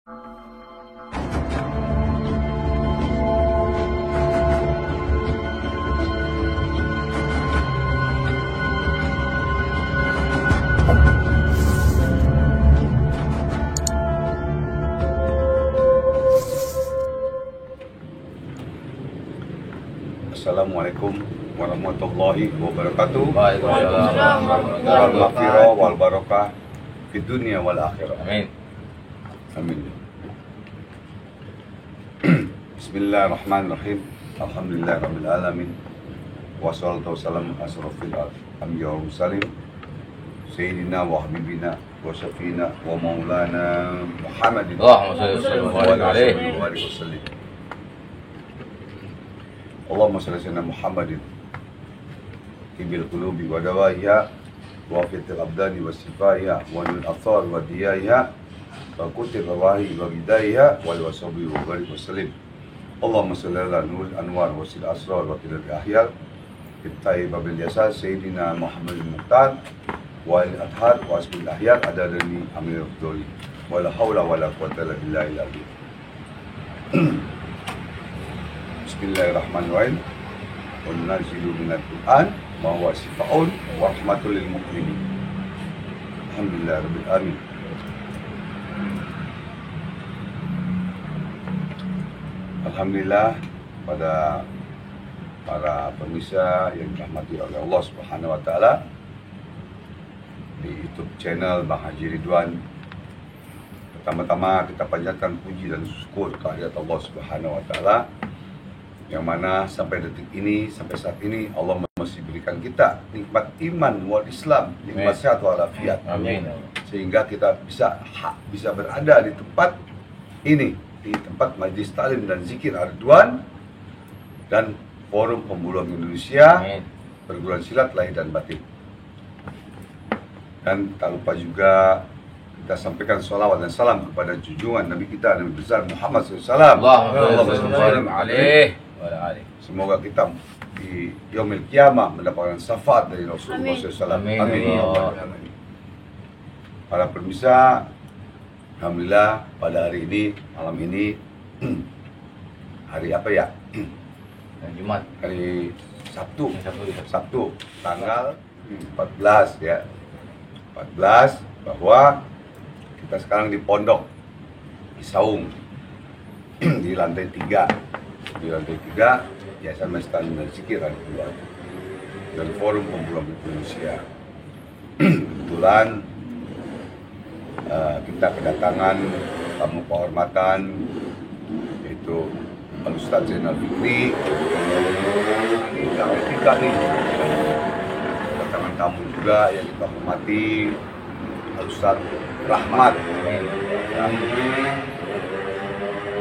Assalamualaikum warahmatullahi wabarakatuh. Waalaikumsalam Wal maghfirah wal barakah fid dunya wal akhirah. Amin. Amin. Bismillahirrahmanirrahim. Alhamdulillahirabbil alamin. Wassalatu wassalamu ala asrofil anbiya wal mursalin sayyidina wa habibina wa syafina wa maulana Muhammadin Allahumma shalli alaihi wasallim. Allahumma shalli ala Muhammadin tibil qulubi wa dawaiha wa fitil abdani wa sifaiha wa nil athar wa diyaiha wa kutir rawahi wa bidaiha wal wasabi wa barik wa salim. Allahumma shalli ala nur anwar wa sil asrar wa qidil ahyar ibtai babil yasa sayyidina Muhammadin muqtar wa al adhar wa asbil ahyar adadani amir abduli wa la hawla wa la quwwata illa billahil azim. Bismillahirrahmanirrahim. Wa nunazzilu minal Qur'an ma huwa shifaa'un wa rahmatul lil mu'minin. Alhamdulillahirabbil alamin. Alhamdulillah pada para pemirsa yang dirahmati oleh Allah Subhanahu wa taala di YouTube channel Bang Haji Ridwan. Pertama-tama kita panjatkan puji dan syukur kehadirat Allah Subhanahu wa taala yang mana sampai detik ini, sampai saat ini Allah masih berikan kita nikmat iman wal Islam, nikmat sehat wal afiat. Amin. Sehingga kita bisa berada di tempat ini, di tempat Majlis Ta'lim dan Zikir Ridwan dan Forum Pembuluhan Indonesia. Amin. Perguruan silat lahir dan batin. Dan tak lupa juga kita sampaikan sholawat dan salam kepada junjungan Nabi kita Nabi besar Muhammad SAW. Allahumma shalli alaihi. Semoga kita di yaumil kiamah mendapatkan syafaat dari Rasulullah SAW. Amin. Amin. Amin. Para pemirsa, alhamdulillah pada hari ini, malam ini, hari apa ya? Jumat. Hari Sabtu. Sabtu. Tanggal 14 ya. 14 bahwa kita sekarang di pondok di Saung di lantai 3. Di lantai 3 Yayasan Majlis Ta'lim dan Zikir Ridwan dan Forum Pembuluhan Indonesia. Kebetulan kita kedatangan tamu kehormatan yaitu Al Ustadz Zainal Fikri. Ini yang ketiga nih. Kedatangan tamu juga yang kita hormati Al Ustadz Rahmat ya.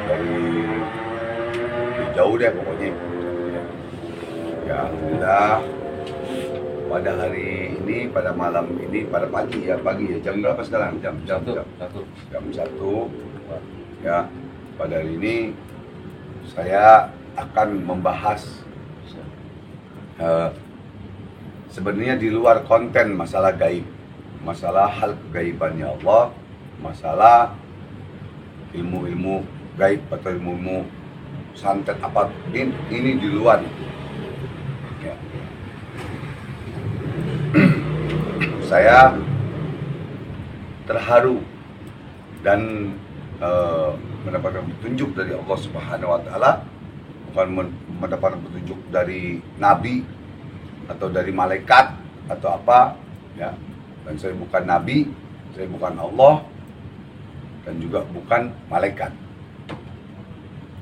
Dari jauh deh pokoknya ya. Alhamdulillah pada hari ini, pada malam ini, pada pagi ya jam berapa sekarang? Jam 1 ya. Pada hari ini saya akan membahas sebenarnya di luar konten masalah gaib, masalah hal kegaibannya Allah, masalah ilmu-ilmu gaib atau ilmu santet apa ini di luar itu. Ya. Saya terharu dan mendapatkan petunjuk dari Allah Subhanahu wa taala, bukan mendapatkan petunjuk dari nabi atau dari malaikat atau apa ya. Dan saya bukan nabi, saya bukan Allah dan juga bukan malaikat.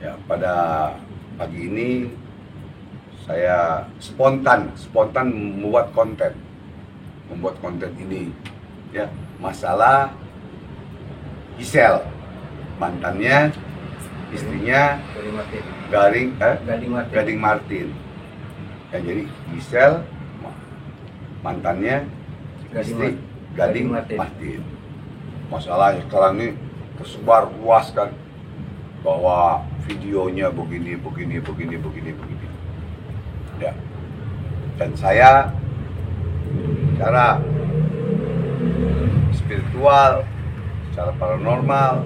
Ya, pada pagi ini saya spontan membuat konten ini ya, masalah Gisel, mantannya istrinya Gading Martin. Ya, jadi Gisel mantannya istri Gading Martin. Masalah sekarang ini tersebar luas kan, bahwa videonya begini. Ya. Dan saya secara spiritual, secara paranormal,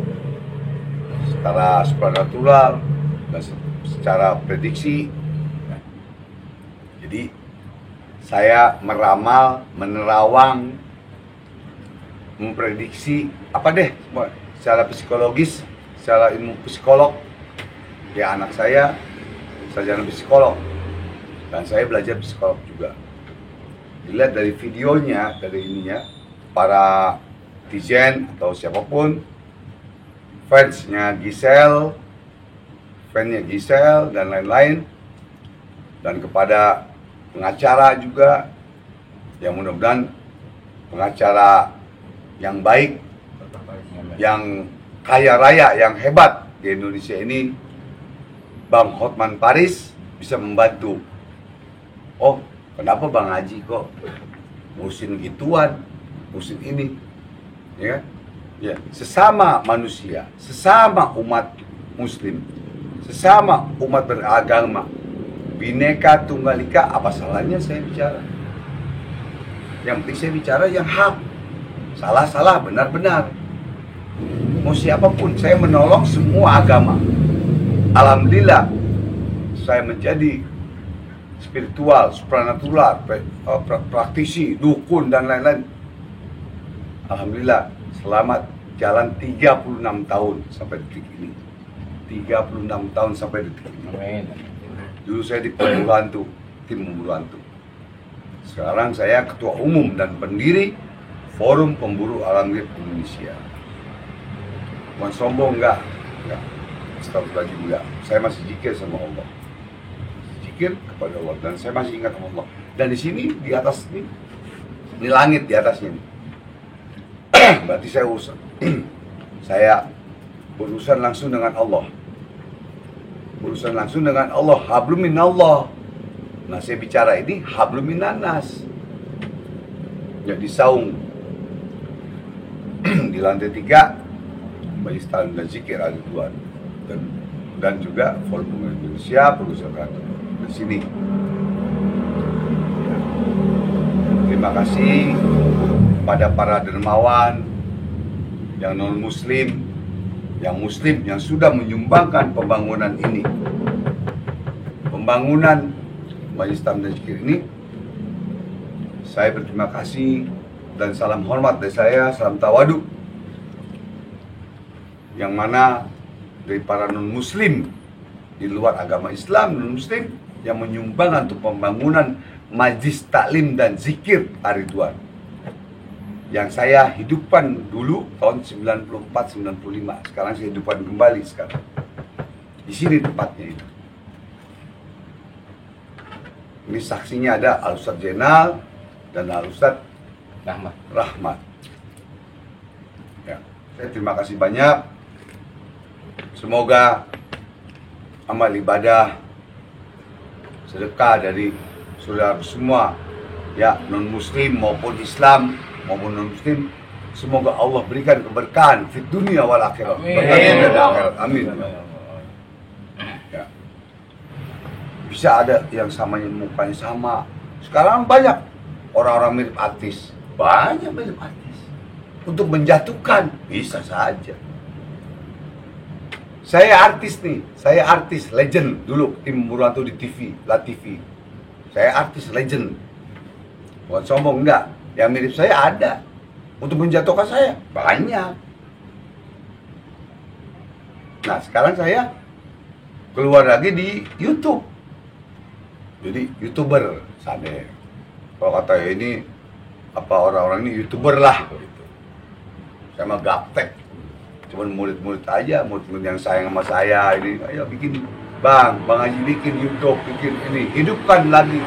secara supranatural dan secara prediksi. Jadi saya meramal, menerawang, memprediksi apa deh semua secara psikologis, secara ilmu psikolog. Ya, anak saya sarjana psikolog dan saya belajar psikolog juga. Dilihat dari videonya, dari ininya, para netizen atau siapapun fansnya Giselle dan lain-lain, dan kepada pengacara juga, yang mudah-mudahan pengacara yang baik, yang kaya raya, yang hebat di Indonesia ini, Bang Hotman Paris, bisa membantu. Oh, kenapa Bang Haji kok ngurusin gituan, ngurusin ini, ya kan? Ya, sesama manusia, sesama umat muslim, sesama umat beragama, Bhinneka Tunggal Ika, apa salahnya saya bicara? Yang penting saya bicara yang hak. Salah-salah, benar-benar. Mau siapapun, saya menolong semua agama. Alhamdulillah, saya menjadi spiritual, supranatural, praktisi, dukun, dan lain-lain. Alhamdulillah, selamat jalan 36 tahun sampai detik ini. 36 tahun sampai detik ini. Amin. Dulu saya di pemburu hantu, tim pemburu hantu. Sekarang saya ketua umum dan pendiri Forum Pemburu Alam Gaib Indonesia. Bukan sombong, enggak. Astagfirullahaladzim, enggak. Saya masih zikir sama Allah. Zikir kepada Allah, dan saya masih ingat sama Allah. Dan di sini, di atas ini langit di atasnya ini. Berarti saya urusan. Saya berurusan langsung dengan Allah. Berurusan langsung dengan Allah. Hablum minallah. Nah, saya bicara ini hablum minannas. Jadi saung di lantai 3 Majelis Ta'lim dan Zikir Al-Ridwan, dan juga Forum Indonesia Perusahaan di sini. Terima kasih pada para dermawan yang non muslim, yang muslim yang sudah menyumbangkan pembangunan ini, pembangunan Majelis Ta'lim dan Zikir ini. Saya berterima kasih dan salam hormat dari saya, salam tawadu, yang mana dari para non-muslim di luar agama Islam, non-muslim yang menyumbang untuk pembangunan Majelis Taklim dan Zikir Ar-Ridwan yang saya hidupkan dulu tahun 94-95. Sekarang saya hidupkan kembali sekarang. Di sini tempatnya itu. Ini saksinya ada Al-Ustadz Jenal dan Al-Ustadz Rahmat. Ya, saya terima kasih banyak. Semoga amal ibadah, sedekah dari saudara semua, ya, non muslim maupun Islam maupun non muslim, semoga Allah berikan keberkahan di dunia wal akhirat. Amin. Ya. Bisa ada yang samanya mukanya sama. Sekarang banyak orang-orang mirip artis. Banyak mirip artis. Untuk menjatuhkan bisa saja. Saya artis nih, saya artis legend dulu tim Buruanto di TV, La TV. Saya artis legend. Bukan sombong, enggak. Yang mirip saya ada. Untuk menjatuhkan saya banyak. Nah, sekarang saya keluar lagi di YouTube. Jadi YouTuber sana. Kalau kata ini apa, orang-orang ini YouTuber lah gitu. Saya mah gaptek. Cuman murid-murid aja, murid-murid yang sayang sama saya ini, ayo bikin, Bang Haji bikin YouTube, bikin ini, hidupkan lagi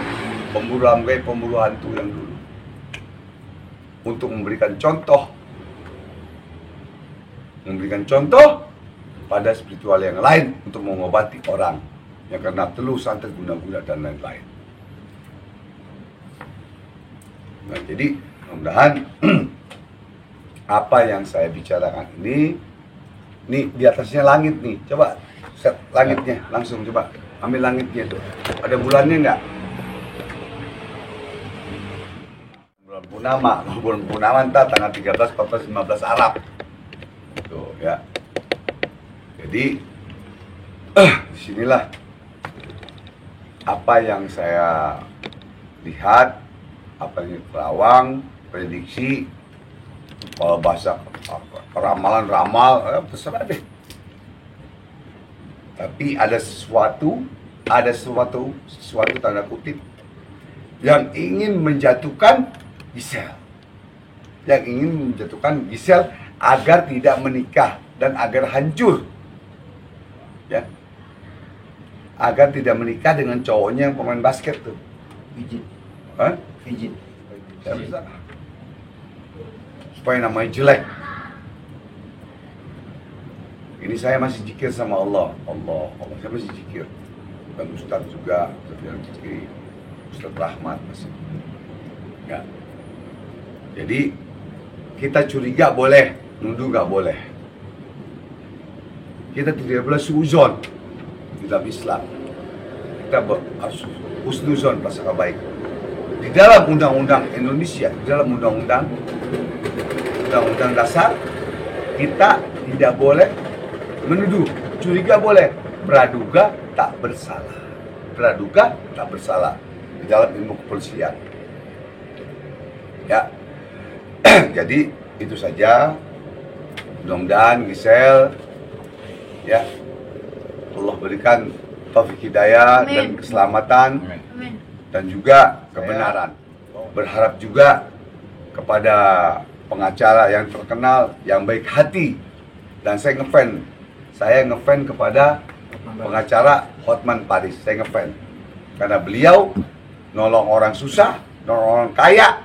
pemburu gaib, pemburu hantu yang dulu, untuk memberikan contoh pada spiritual yang lain, untuk mengobati orang yang kena teluh, santet, guna-guna dan lain-lain. Nah, jadi mudah-mudahan apa yang saya bicarakan ini di atasnya langit nih. Coba set langitnya langsung, coba ambil langitnya tuh. Ada bulannya enggak? Bulan purnama, bulan purnama entar tanggal 13, 14, 15 Arab. Tuh ya. Oke, Jadi disinilah apa yang saya lihat, apa yang terawang, prediksi, kalau bahasa ramalan terserah deh. Tapi ada sesuatu tanda kutip yang ingin menjatuhkan Gisel, agar tidak menikah dan agar hancur, ya, agar tidak menikah dengan cowoknya yang pemain basket tuh. Pijit. Hah? Pijit. Ya, bisa. Supaya namanya jelek. Ini saya masih zikir sama Allah. Saya masih zikir. Dan Ustaz juga, Ustaz yang zikir, Ustaz Rahmat masih. Ya. Jadi kita curiga boleh, nuduh nggak boleh. Kita tidak boleh suuzon di dalam Islam. Kita harus husnuzon, prasangka baik. Di dalam undang-undang Indonesia, di dalam undang-undang dasar, kita tidak boleh menuduh, curiga boleh, praduga tak bersalah. Praduga tak bersalah di dalam ilmu kepolisian. Ya. Jadi itu saja. Mudah-mudahan Gisel, ya, Allah berikan taufik hidayah dan keselamatan. Amin. Dan juga kebenaran. Berharap juga kepada pengacara yang terkenal, yang baik hati. Dan saya ngefan kepada pengacara Hotman Paris. Saya ngefan karena beliau nolong orang susah, nolong orang kaya,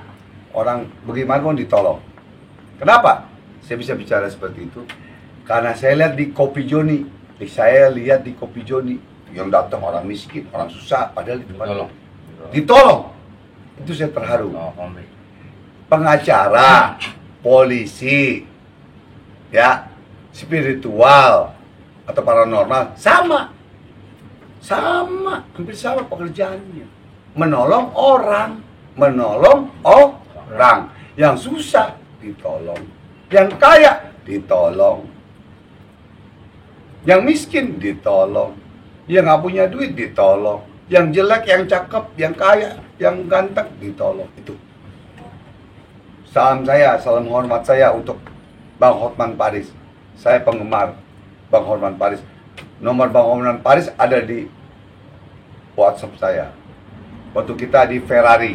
orang bagaimana pun ditolong. Kenapa saya bisa bicara seperti itu? Karena saya lihat di Kopi Joni, yang datang orang miskin, orang susah, padahal di depan ditolong. Itu saya terharu. Pengacara, polisi, ya, spiritual atau paranormal sama, hampir sama pekerjaannya. Menolong orang. Yang susah ditolong, yang kaya ditolong, yang miskin ditolong, yang nggak punya duit ditolong, yang jelek, yang cakep, yang kaya, yang ganteng ditolong. Itu salam hormat saya untuk Bang Hotman Paris. Saya penggemar Bang Hotman Paris. Nomor Bang Hotman Paris ada di WhatsApp saya. Waktu kita di Ferrari,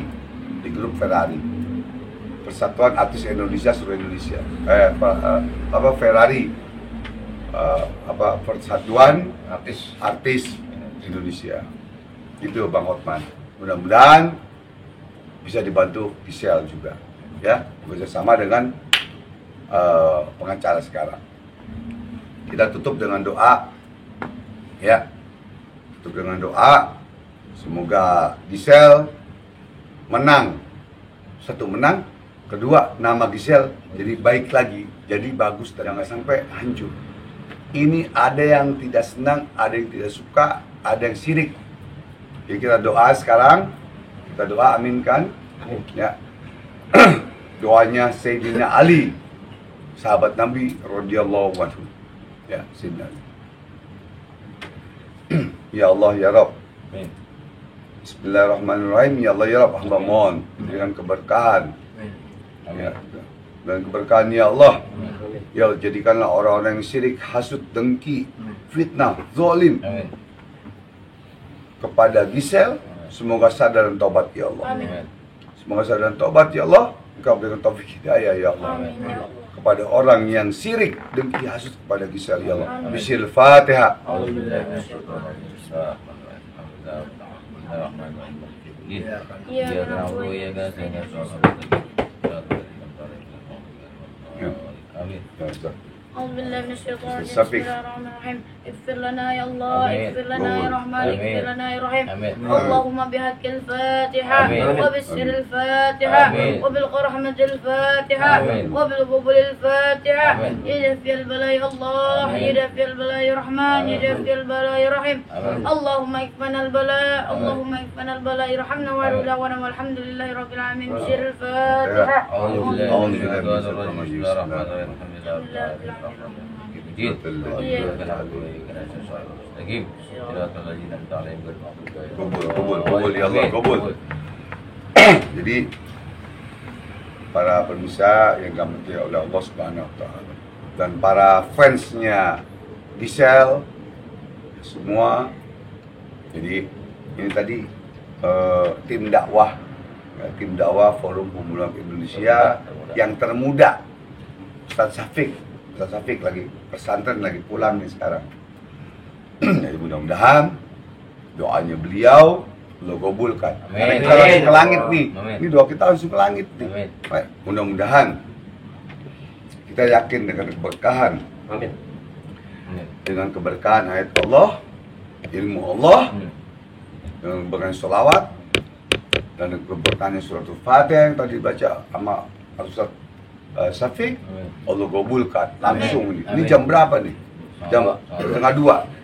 di grup Ferrari, Persatuan Artis Indonesia seluruh Indonesia. Ferrari, Persatuan Artis Indonesia. Itu Bang Hotman. Mudah-mudahan bisa dibantu Gisel juga, ya, bekerjasama dengan pengacara sekarang. Kita tutup dengan doa, ya, semoga Gisel menang. Satu, menang. Kedua, nama Gisel jadi baik lagi, jadi bagus dan jangan sampai hancur. Ini ada yang tidak senang, ada yang tidak suka, ada yang sirik. Jadi kita doa sekarang, kita doa, aminkan, ya. Doanya Sayyidina Ali, sahabat Nabi radhiyallahu anhu, ya, Sayyidina Ali. Ya Allah ya Rabb, Bismillahirrahmanirrahim. Ya Allah ya Rabb, hamba mohon berikan keberkahan, ya, dan keberkahan ya Allah. Ya Allah, jadikanlah orang-orang yang syirik, hasud, dengki, fitnah, zalim kepada Gisel, semoga sadar dan tobat ya Allah. Semoga sadar dan tobat ya Allah. Engkau berikan taufik hidayah ya Allah. Kepada orang yang syirik, dengki, hasud kepada Gisel ya Allah. Bismillahirrahmanirrahim. Amin. أعوذ بالله من الشيطان الرجيم. Safik. بسم الله الرحمن الرحيم. اغفر لنا يا الله، آمين. اغفر لنا يا رحمن، آمين. اغفر لنا يا رحيم. آمين. اللهم بحق الفاتحة آمين. وبسر الفاتحة آمين. وبالرحمة الفاتحة آمين. وبالقبول الفاتحة. آمين. يدفي البلاء يا الله، آمين. يدفي البلاء يا رحمن، آمين. يدفي البلاء يا رحيم. آمين. اللهم اكفنا البلاء، اللهم اكفنا البلاء، ارحمنا وارحمنا والحمد لله رب العالمين. بسر الفاتحة. أعوذ بالله أعوذ من بالله من الشيطان الشيطان الرجيم. الرجيم. بسم الله الرحمن الرحيم. الحمد لله رب العالمين. Masjid. Iya. Kubul ya Allah, kubul. Jadi para pemirsa yang dirahmati oleh Allah Subhanahu wa taala dan para fansnya Gisel semua. Jadi ini tadi tim dakwah Forum Pemuda Indonesia yang termuda Ustaz Syafiq lagi pesantren lagi pulang nih sekarang. Jadi mudah-mudahan doanya beliau lo kabulkan. Karena kita langsung ke langit nih. Amin. Ini doa kita langsung ke langit nih. Amin. Baik, mudah-mudahan kita yakin dengan keberkahan. Amin. Dengan keberkahan ayat Allah, ilmu Allah, dengan keberkahan sholawat, dan keberkahan suratul Fatihah yang tadi baca sama Ustaz Syafiq, Allah kabulkan langsung nih. Ini jam berapa nih? Jam setengah 2.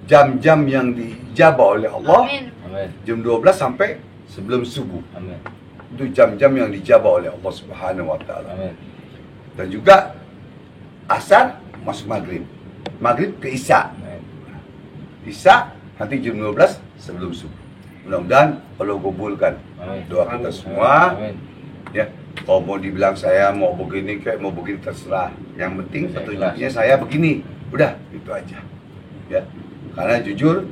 Jam-jam yang dijabah oleh Allah. Amin. Jam 12 sampai sebelum subuh. Amin. Itu jam-jam yang dijabah oleh Allah Subhanahu wa taala. Amin. Dan juga asar masuk maghrib. Maghrib ke isya. Isya nanti jam 12 sebelum subuh. Mudah-mudahan Allah kabulkan doa kita semua. Amin. Ya, kalau mau dibilang saya mau begini kayak mau begini terserah. Yang penting petunjuknya saya begini. Udah, itu aja. Ya. Karena jujur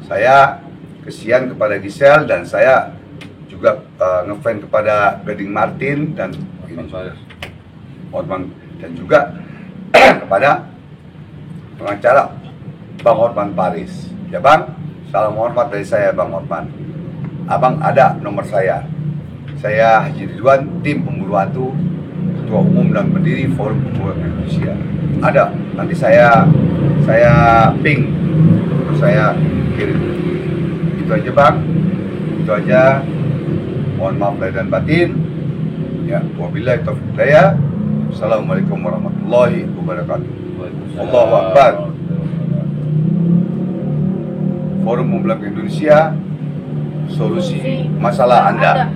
saya kesian kepada Gisel dan saya juga ngefans kepada Gading Martin dan ini Hotman dan juga kepada pengacara Bang Hotman Paris. Ya Bang, salam hormat dari saya Bang Hotman. Abang ada nomor saya. Saya Haji Ridwan, tim pemburu hantu, ketua umum dan pendiri Forum Pemuda Indonesia. Ada, nanti saya ping, terus saya kirim. Itu aja Bang, itu aja. Mohon maaf lahir dan batin. Ya, wabillahi taufiq hidayah. Assalamualaikum warahmatullahi wabarakatuh. Allahu Akbar. Forum Pemuda Indonesia, solusi masalah Anda.